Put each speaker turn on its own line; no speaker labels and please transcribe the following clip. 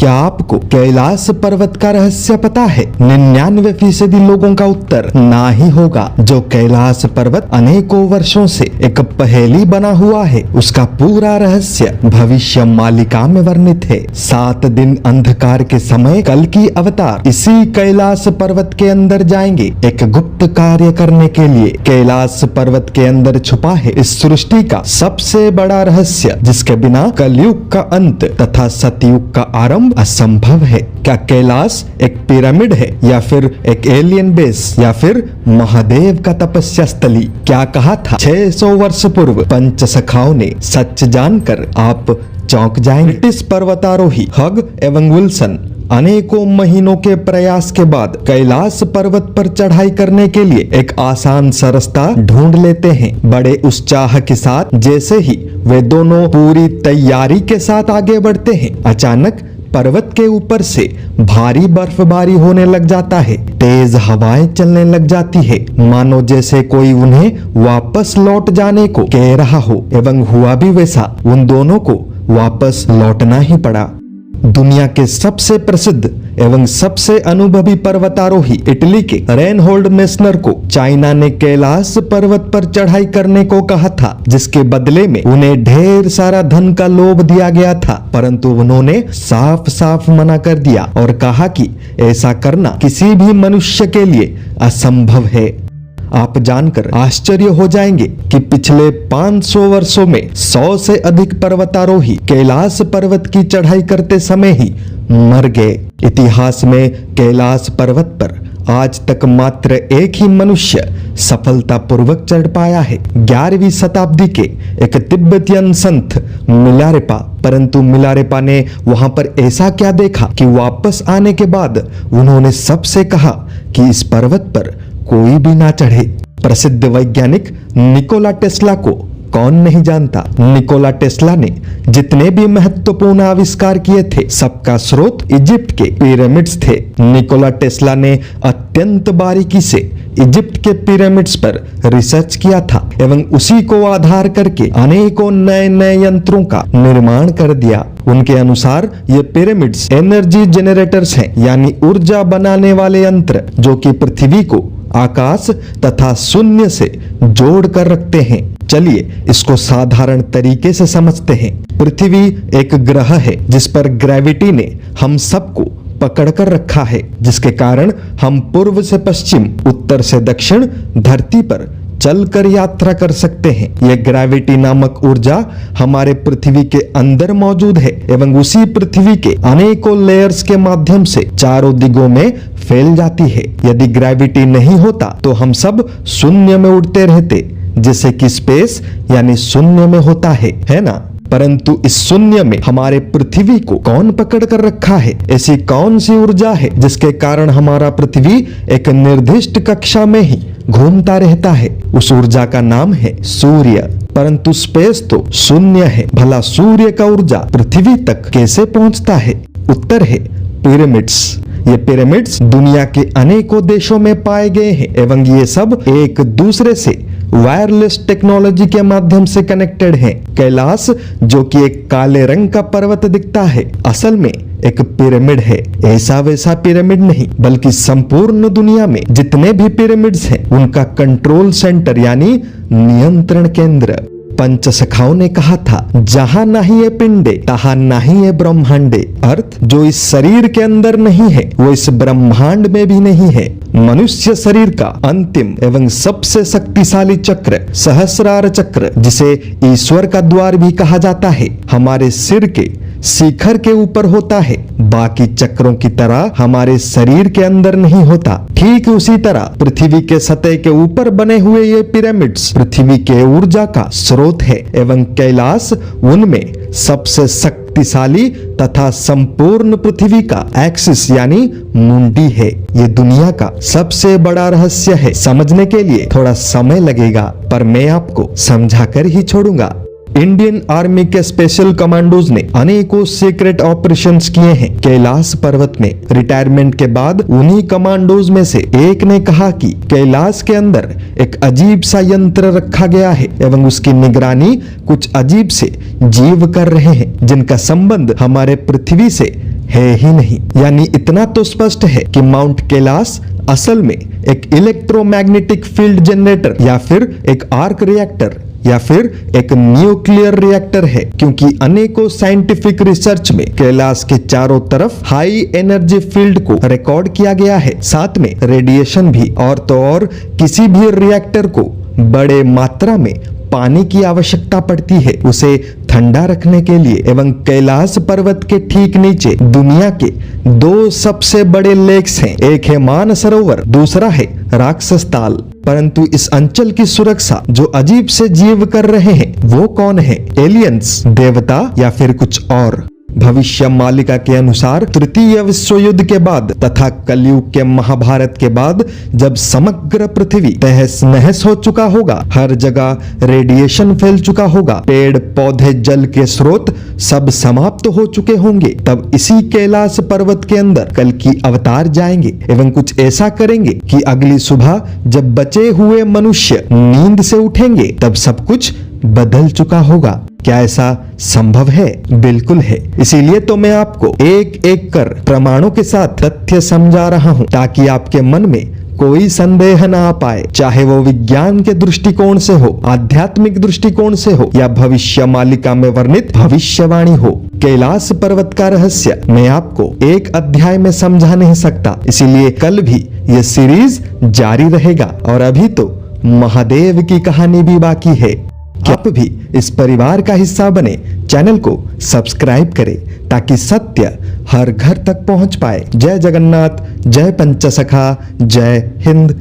क्या आपको कैलाश पर्वत का रहस्य पता है? 99% लोगों का उत्तर ना ही होगा। जो कैलाश पर्वत अनेकों वर्षों से एक पहेली बना हुआ है, उसका पूरा रहस्य भविष्य मालिका में वर्णित है। 7 दिन अंधकार के समय कल की अवतार इसी कैलाश पर्वत के अंदर जाएंगे एक गुप्त कार्य करने के लिए। कैलाश पर्वत के अंदर छुपा है इस सृष्टि का सबसे बड़ा रहस्य, जिसके बिना कलयुग का अंत तथा सतयुग का आरंभ असंभव है। क्या कैलाश एक पिरामिड है, या फिर एक एलियन बेस, या फिर महादेव का तपस्या स्थली? क्या कहा था 600 वर्ष पूर्व पंचसखाओं ने? सच जानकर आप चौंक जाएंगे। ब्रिटिश पर्वतारोही हग एवं विल्सन अनेकों महीनों के प्रयास के बाद कैलाश पर्वत पर चढ़ाई करने के लिए एक आसान सा रास्ता ढूंढ लेते हैं। बड़े उत्साह के साथ जैसे ही वे दोनों पूरी तैयारी के साथ आगे बढ़ते हैं, अचानक पर्वत के ऊपर से भारी बर्फबारी होने लग जाता है। तेज हवाएं चलने लग जाती है, मानो जैसे कोई उन्हें वापस लौट जाने को कह रहा हो। एवं हुआ भी वैसा, उन दोनों को वापस लौटना ही पड़ा। दुनिया के सबसे प्रसिद्ध एवं सबसे अनुभवी पर्वतारोही इटली के रेनहोल्ड मेस्नर को चाइना ने कैलाश पर्वत पर चढ़ाई करने को कहा था, जिसके बदले में उन्हें ढेर सारा धन का लोभ दिया गया था। परंतु उन्होंने साफ साफ मना कर दिया और कहा कि ऐसा करना किसी भी मनुष्य के लिए असंभव है। आप जानकर आश्चर्य हो जाएंगे कि पिछले 500 वर्षों में 100 से अधिक पर्वतारोही कैलाश पर्वत की चढ़ाई करते समय ही मर गए। इतिहास में कैलाश पर्वत पर आज तक मात्र एक ही मनुष्य सफलतापूर्वक चढ़ पाया है, 11वीं शताब्दी के एक तिब्बतियन संत मिलारेपा। परंतु मिलारेपा ने वहां पर ऐसा क्या देखा कि वापस आने के बाद उन्होंने सबसे कहा कि इस पर्वत पर कोई भी ना चढ़े। प्रसिद्ध वैज्ञानिक निकोला टेस्ला को कौन नहीं जानता। निकोला टेस्ला ने जितने भी महत्वपूर्ण आविष्कार किए थे, सबका स्रोत इजिप्ट के पिरामिड्स थे। निकोला टेस्ला ने अत्यंत बारीकी से इजिप्ट के पिरामिड्स पर रिसर्च किया था एवं उसी को आधार करके अनेकों नए नए यंत्रों का निर्माण कर दिया। उनके अनुसार ये पिरामिड्स एनर्जी जनरेटर्स हैं, यानी ऊर्जा बनाने वाले यंत्र, जो कि पृथ्वी को आकाश तथा शून्य से जोड़ कर रखते हैं। चलिए इसको साधारण तरीके से समझते हैं। पृथ्वी एक ग्रह है जिस पर ग्रेविटी ने हम सबको पकड़ कर रखा है, जिसके कारण हम पूर्व से पश्चिम, उत्तर से दक्षिण धरती पर चलकर यात्रा कर सकते हैं। यह ग्रेविटी नामक ऊर्जा हमारे पृथ्वी के अंदर मौजूद है एवं उसी पृथ्वी के अनेकों लेयर्स के माध्यम से चारों दिगों में फैल जाती है। यदि ग्रेविटी नहीं होता तो हम सब शून्य में उड़ते रहते, जैसे कि स्पेस यानी शून्य में होता है ना। परंतु इस शून्य में हमारे पृथ्वी को कौन पकड़ कर रखा है? ऐसी कौन सी ऊर्जा है जिसके कारण हमारा पृथ्वी एक निर्दिष्ट कक्षा में ही घूमता रहता है? उस ऊर्जा का नाम है सूर्य। परंतु स्पेस तो शून्य है, भला सूर्य का ऊर्जा पृथ्वी तक कैसे पहुंचता है? उत्तर है पिरामिड्स। ये पिरामिड्स दुनिया के अनेकों देशों में पाए गए हैं एवं ये सब एक दूसरे से वायरलेस टेक्नोलॉजी के माध्यम से कनेक्टेड है। कैलाश, जो कि एक काले रंग का पर्वत दिखता है, असल में एक पिरामिड है। ऐसा वैसा पिरामिड नहीं, बल्कि संपूर्ण दुनिया में जितने भी पिरामिड्स हैं, उनका कंट्रोल सेंटर यानी नियंत्रण केंद्र। पंचसखाओं ने कहा था, जहां नहीं है पिंडे तहां नहीं है ब्रह्मांडे। अर्थ, जो इस शरीर के अंदर नहीं है वो इस ब्रह्मांड में भी नहीं है। मनुष्य शरीर का अंतिम एवं सबसे शक्तिशाली चक्र सहस्रार चक्र, जिसे ईश्वर का द्वार भी कहा जाता है, हमारे सिर के शिखर के ऊपर होता है। बाकी चक्रों की तरह हमारे शरीर के अंदर नहीं होता। ठीक उसी तरह पृथ्वी के सतह के ऊपर बने हुए ये पिरामिड्स पृथ्वी के ऊर्जा का स्रोत है एवं कैलाश उनमें सबसे शक्तिशाली तथा संपूर्ण पृथ्वी का एक्सिस यानी मुंडी है। ये दुनिया का सबसे बड़ा रहस्य है। समझने के लिए थोड़ा समय लगेगा, पर मैं आपको समझाकर ही छोड़ूंगा। इंडियन आर्मी के स्पेशल कमांडोज ने अनेकों सीक्रेट ऑपरेशंस किए हैं कैलाश पर्वत में। रिटायरमेंट के बाद उन्हीं कमांडोज में से एक ने कहा कि कैलाश के अंदर एक अजीब सा यंत्र रखा गया है एवं उसकी निगरानी कुछ अजीब से जीव कर रहे हैं, जिनका संबंध हमारे पृथ्वी से है ही नहीं। यानी इतना तो स्पष्ट है कि माउंट कैलाश असल में एक इलेक्ट्रोमैग्नेटिक फील्ड जनरेटर या फिर एक आर्क रिएक्टर या फिर एक न्यूक्लियर रिएक्टर है, क्योंकि अनेकों साइंटिफिक रिसर्च में कैलाश के चारों तरफ हाई एनर्जी फील्ड को रिकॉर्ड किया गया है, साथ में रेडिएशन भी। और तो और किसी भी रिएक्टर को बड़े मात्रा में पानी की आवश्यकता पड़ती है उसे ठंडा रखने के लिए। एवं कैलाश पर्वत के ठीक नीचे दुनिया के दो सबसे बड़े लेक्स हैं, एक है मानसरोवर, दूसरा है राक्षस ताल। परंतु इस अंचल की सुरक्षा जो अजीब से जीव कर रहे हैं वो कौन है? एलियंस, देवता या फिर कुछ और? भविष्य मालिका के अनुसार तृतीय विश्व युद्ध के बाद तथा कलयुग के महाभारत के बाद जब समग्र पृथ्वी तहस नहस हो चुका होगा, हर जगह रेडिएशन फैल चुका होगा, पेड़ पौधे जल के स्रोत सब समाप्त हो चुके होंगे, तब इसी कैलाश पर्वत के अंदर कल की अवतार जाएंगे एवं कुछ ऐसा करेंगे कि अगली सुबह जब बचे हुए मनुष्य नींद से उठेंगे तब सब कुछ बदल चुका होगा। क्या ऐसा संभव है? बिल्कुल है। इसीलिए तो मैं आपको एक एक कर प्रमाणों के साथ तथ्य समझा रहा हूं, ताकि आपके मन में कोई संदेह ना आ पाए, चाहे वो विज्ञान के दृष्टिकोण से हो, आध्यात्मिक दृष्टिकोण से हो या भविष्य मालिका में वर्णित भविष्यवाणी हो। कैलाश पर्वत का रहस्य मैं आपको एक अध्याय में समझा नहीं सकता, इसीलिए कल भी ये सीरीज जारी रहेगा। और अभी तो महादेव की कहानी भी बाकी है। आप भी इस परिवार का हिस्सा बने, चैनल को सब्सक्राइब करें ताकि सत्य हर घर तक पहुंच पाए। जय जगन्नाथ, जय पंचसखा, जय हिंद।